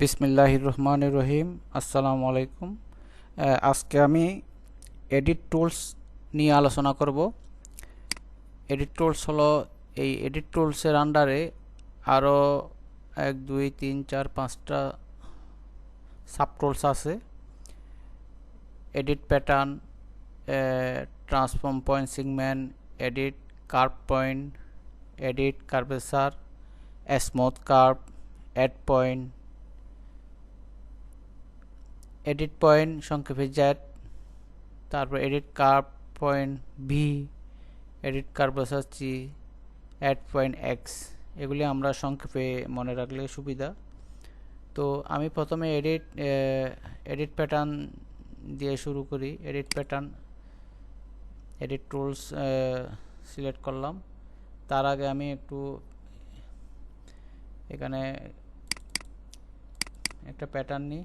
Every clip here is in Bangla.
বিসমিল্লাহির রহমানির রহিম। আসসালামু আলাইকুম। আজকে আমি এডিট টুলস নিয়ে আলোচনা করব। এডিট টুলস হলো এই এডিট টুলসের আন্ডারে আরও 1 2 3 4 5টা সাব টুলস আছে। Edit pattern, transform point segment, edit curve point, edit curvature, smooth curve, add point, edit point সংক্ষেপে জেড, তারপর edit curve point V, edit curvature C, add point X. এগুলি আমরা সংক্ষেপে মনে রাখলে সুবিধা। তো আমি প্রথমে এডিট প্যাটার্ন দিয়ে শুরু করি। এডিট টুলস সিলেক্ট করলাম। তার আগে আমি একটু এখানে একটা প্যাটার্ন নিই।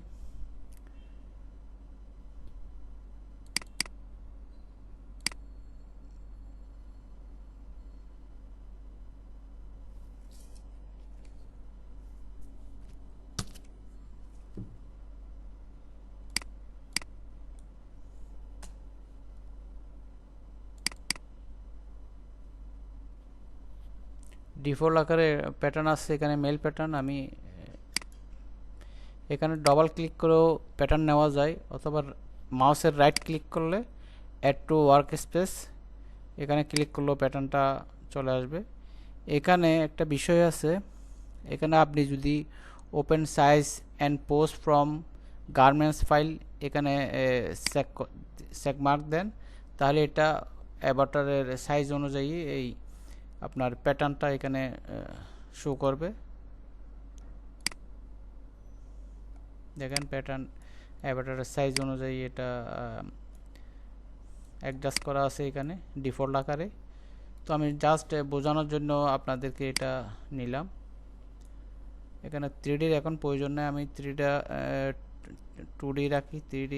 ডিফল্ট আকারে প্যাটার্ন আছে এখানে, মেল প্যাটার্ন। আমি এখানে ডবল ক্লিক করেও প্যাটার্ন নেওয়া যায়, অথবা মাউসের রাইট ক্লিক করলে অ্যাড টু ওয়ার্ক স্পেস, এখানে ক্লিক করলেও প্যাটার্নটা চলে আসবে। এখানে একটা বিষয় আছে, এখানে আপনি যদি open size and post from garments file এখানে চেক মার্ক দেন, তাহলে এটা অ্যাভাটারের সাইজ অনুযায়ী এই আপনার প্যাটার্নটা এখানে শো করবে। দেখেন প্যাটার্ন অ্যাভাটারের সাইজ অনুযায়ী এটা অ্যাডজাস্ট করা আছে এখানে ডিফল্ট আকারে। তো আমি জাস্ট বোঝানোর জন্য আপনাদেরকে এটা নিলাম। এখানে 3Dর এখন প্রয়োজন নেই, আমি 2D রাখি। 3D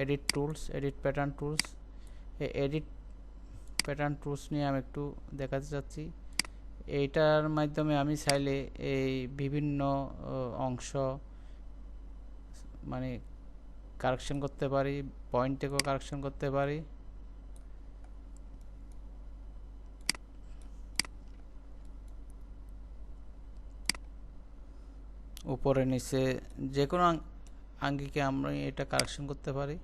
edit tools, edit pattern tools. এই এডিট প্যাটার্ন টুলস নিয়ে আমি একটু দেখাতে চাচ্ছি। এইটার মাধ্যমে আমি চাইলে এই বিভিন্ন অংশ মানে কারেকশন করতে পারি, পয়েন্ট থেকেও কারেকশন করতে পারি। উপরে নিচে যে কোনো আঙ্গিকে আমরা এটা কারেকশন করতে পারি।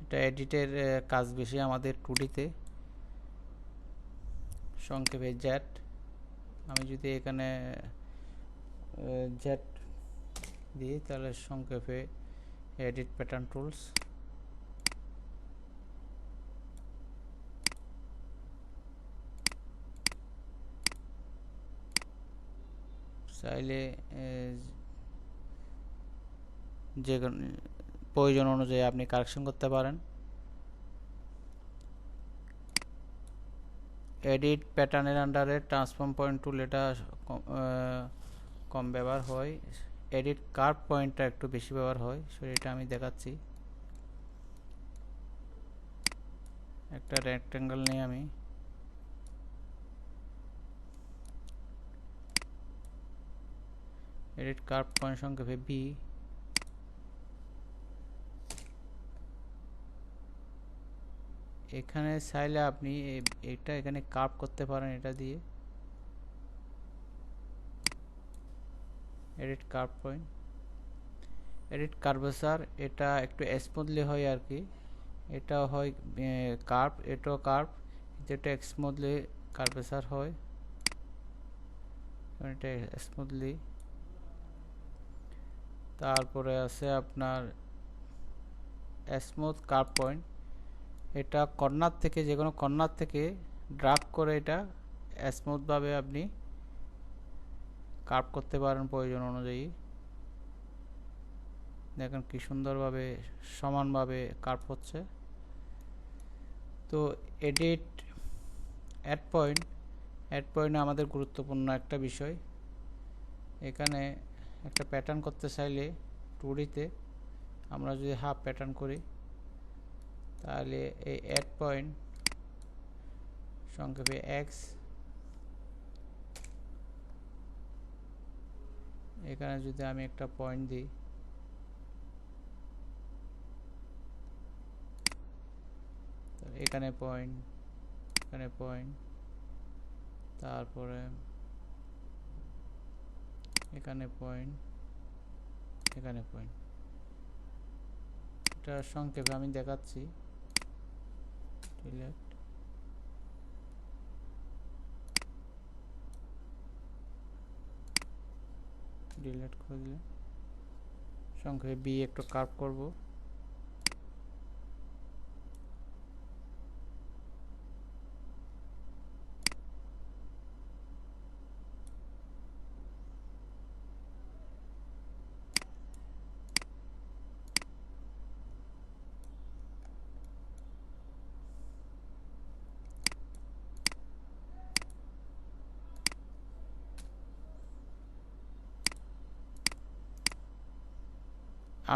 এটা এডিটের কাজ বেশি আমাদের 2Dতে। সংক্ষেপে জেড, আমি যদি এখানে জেড দিই তাহলে সংক্ষেপে এডিট প্যাটার্ন টুলস। চাইলে যে প্রয়োজন অনুযায়ী আপনি কারেকশন করতে পারেন। এডিট প্যাটার্নের আন্ডারে ট্রান্সফর্ম পয়েন্ট টুল এটা কম ব্যবহার হয়। এডিট কার্ভ পয়েন্টটা একটু বেশি ব্যবহার হয়, সেটা আমি দেখাচ্ছি। একটা রেক্ট্যাঙ্গেল নিয়ে আমি এডিট কার্ভ পয়েন্ট সংক্ষেপে বি, এখানে চাইলে আপনি এটা এখানে কার্ভ করতে পারেন এটা দিয়ে। Edit curve point, edit curvature, এটা একটু স্মুথলি হয় আর কি। এটা হয় কার্ভ, এটাও কার্ভ, যেটা স্মুথলি কার্ভেচার হয়, এটা স্মুথলি। তারপরে আছে আপনার স্মুথ কার্ভ পয়েন্ট, এটা কর্নার থেকে, যে কোনো কর্নার থেকে ড্রাগ করে এটা স্মুথভাবে আপনি কার্ভ করতে পারেন প্রয়োজন অনুযায়ী। দেখেন কি সুন্দরভাবে সমানভাবে কার্ভ হচ্ছে। তো edit add point, add point আমাদের গুরুত্বপূর্ণ একটা বিষয়। এখানে একটা প্যাটার্ন করতে চাইলে 2Dতে আমরা যদি হাফ প্যাটার্ন করি, তাহলে এই অ্যাড পয়েন্ট, সংক্ষেপে এক্স, এখানে যদি আমি একটা পয়েন্ট দিই, এখানে পয়েন্ট, এখানে পয়েন্ট, তারপরে এখানে পয়েন্ট, এখানে পয়েন্ট। এটা সংক্ষেপে আমি দেখাচ্ছি। ডিলেট, ডিলেট করে দিলে সংক্ষেপে বি একটু কার্ভ করব।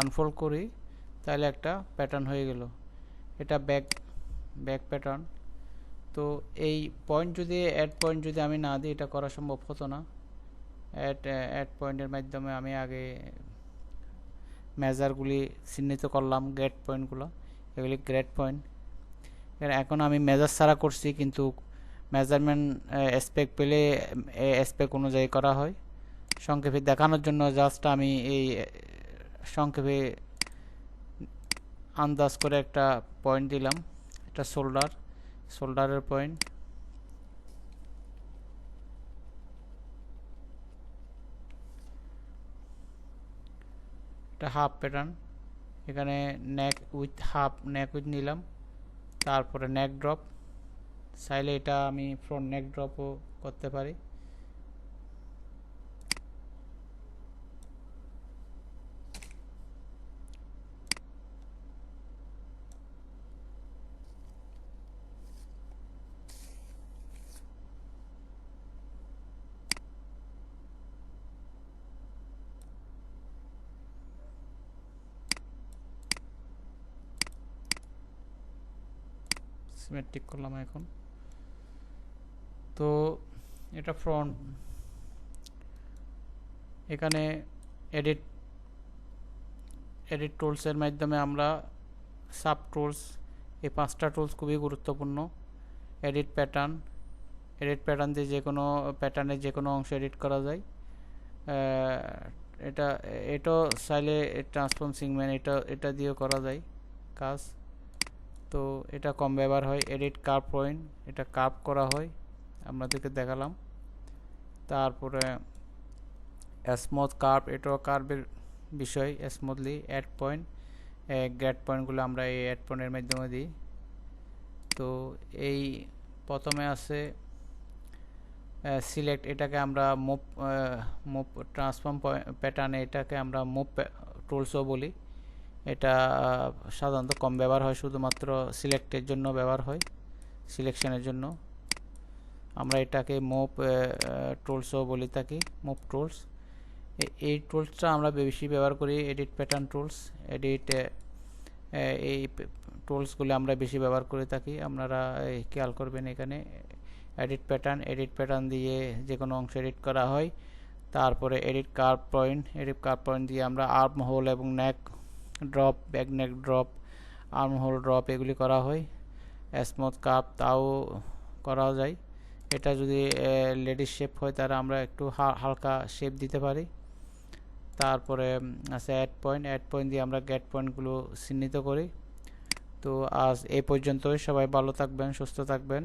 আনফোল্ড করি, তাহলে একটা প্যাটার্ন হয়ে গেল। এটা ব্যাক প্যাটার্ন। তো এই পয়েন্ট যদি অ্যাড পয়েন্ট যদি আমি না দিই, এটা করা সম্ভব হতো না। অ্যাড পয়েন্টের মাধ্যমে আমি আগে মেজারগুলি চিহ্নিত করলাম, গ্রেড পয়েন্টগুলো, এগুলি গ্রেড পয়েন্ট। এখন আমি মেজার ছাড়া করছি, কিন্তু মেজারমেন্ট স্পেক পেলে স্পেক অনুযায়ী করা হয়। সংক্ষেপে দেখানোর জন্য জাস্ট আমি এই সংক্ষেপে আন্দাজ করে একটা পয়েন্ট দিলাম। এটা শোল্ডারের পয়েন্ট। এটা হাফ প্যাটার্ন। এখানে নেক উইথ নিলাম, তারপরে নেক ড্রপ। চাইলে এটা আমি ফ্রন্ট নেক ড্রপও করতে পারি। সিমেট্রিক করলাম এখন। তো এটা ফ্রন্ট। এখানে এডিট টুলসের মাধ্যমে আমরা সাব টুলস, এই 5টা টুলস খুবই গুরুত্বপূর্ণ। এডিট প্যাটার্ন দিয়ে যে কোনো প্যাটার্নের যে কোনো অংশ এডিট করা যায়। এটাও চাইলে ট্রান্সফর্ম সিগমেন্ট এটা দিয়েও করা যায় কাজ। তো এটা কম ব্যবহার হয়। এডিট কার্ভ পয়েন্ট, এটা কার্ভ করা হয়, আপনাদেরকে দেখালাম। তারপরে স্মুথ কার্ভ, এটাও কার্ভের বিষয়। স্মুথলি অ্যাড পয়েন্ট, গ্রেড পয়েন্টগুলো আমরা এই অ্যাড পয়েন্টের মাধ্যমে দিই। তো এই প্রথমে আছে সিলেক্ট, এটাকে আমরা মুভ ট্রান্সফর্ম প্যাটার্নে এটাকে আমরা মুভ টুলসও বলি। এটা সাধারণত কম ব্যবহার হয়, শুধুমাত্র সিলেক্টের জন্য ব্যবহার হয়, সিলেকশনের জন্য। আমরা এটাকে মুভ টুলসও বলি থাকি, মুভ টুলস। এই টুলসটা আমরা বেশি ব্যবহার করি। এডিট প্যাটার্ন টুলস, এই টুলসগুলো আমরা বেশি ব্যবহার করে থাকি। আপনারা খেয়াল করবেন, এখানে এডিট প্যাটার্ন দিয়ে যে কোনো অংশ এডিট করা হয়। তারপরে এডিট কার্ভ পয়েন্ট দিয়ে আমরা আর্ম হোল এবং নেক drop, back neck drop, arm whole drop এগুলি করা হয়। স্মুথ কার্ভ তাও করা যায়। এটা যদি লেডিস শেপ হয়, তারা আমরা একটু হালকা শেপ দিতে পারি। তারপরে আছে অ্যাড পয়েন্ট দিয়ে আমরা গ্রেড পয়েন্টগুলো চিহ্নিত করি। তো আজ এই পর্যন্তই। সবাই ভালো থাকবেন, সুস্থ থাকবেন।